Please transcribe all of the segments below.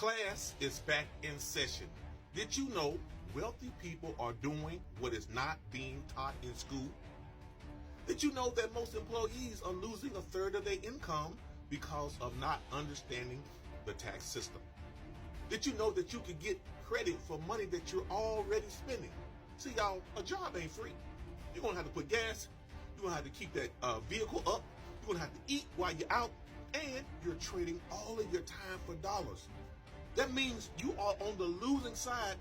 Class is back in session. Did you know wealthy people are doing what is not being taught in school? Did you know that most employees are losing a third of their income because of not understanding the tax system? Did you know that you could get credit for money that you're already spending? See, y'all, a job ain't free. You're going to have to put gas. You're going to have to keep that vehicle up. You're going to have to eat while you're out. And you're trading all of your time for dollars. That means you are on the losing side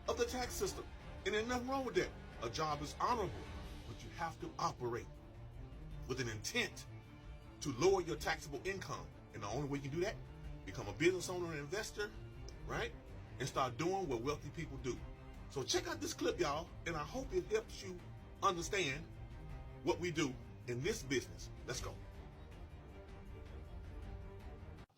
of the tax system. And there's nothing wrong with that. A job is honorable, but you have to operate with an intent to lower your taxable income. And the only way you can do that, become a business owner and investor, right? And start doing what wealthy people do. So check out this clip, y'all, and I hope it helps you understand what we do in this business. Let's go.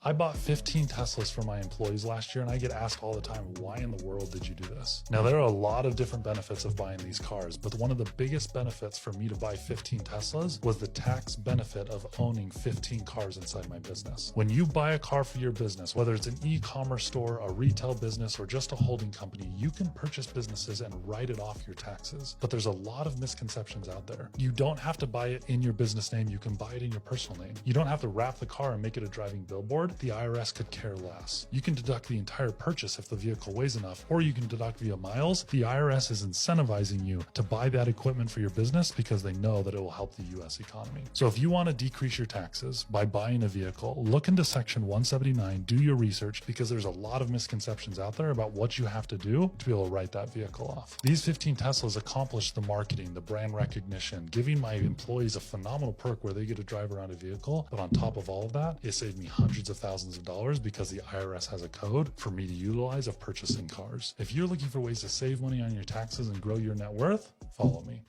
I bought 15 Teslas for my employees last year, and I get asked all the time, why in the world did you do this? Now, there are a lot of different benefits of buying these cars, but one of the biggest benefits for me to buy 15 Teslas was the tax benefit of owning 15 cars inside my business. When you buy a car for your business, whether it's an e-commerce store, a retail business, or just a holding company, you can purchase businesses and write it off your taxes. But there's a lot of misconceptions out there. You don't have to buy it in your business name. You can buy it in your personal name. You don't have to wrap the car and make it a driving billboard. The IRS could care less. You can deduct the entire purchase if the vehicle weighs enough, or you can deduct via miles. The IRS is incentivizing you to buy that equipment for your business because they know that it will help the US economy. So if you want to decrease your taxes by buying a vehicle, look into Section 179, do your research, because there's a lot of misconceptions out there about what you have to do to be able to write that vehicle off. These 15 Teslas accomplish the marketing, the brand recognition, giving my employees a phenomenal perk where they get to drive around a vehicle. But on top of all of that, it saved me hundreds of thousands of dollars because the IRS has a code for me to utilize of purchasing cars. If you're looking for ways to save money on your taxes and grow your net worth, follow me.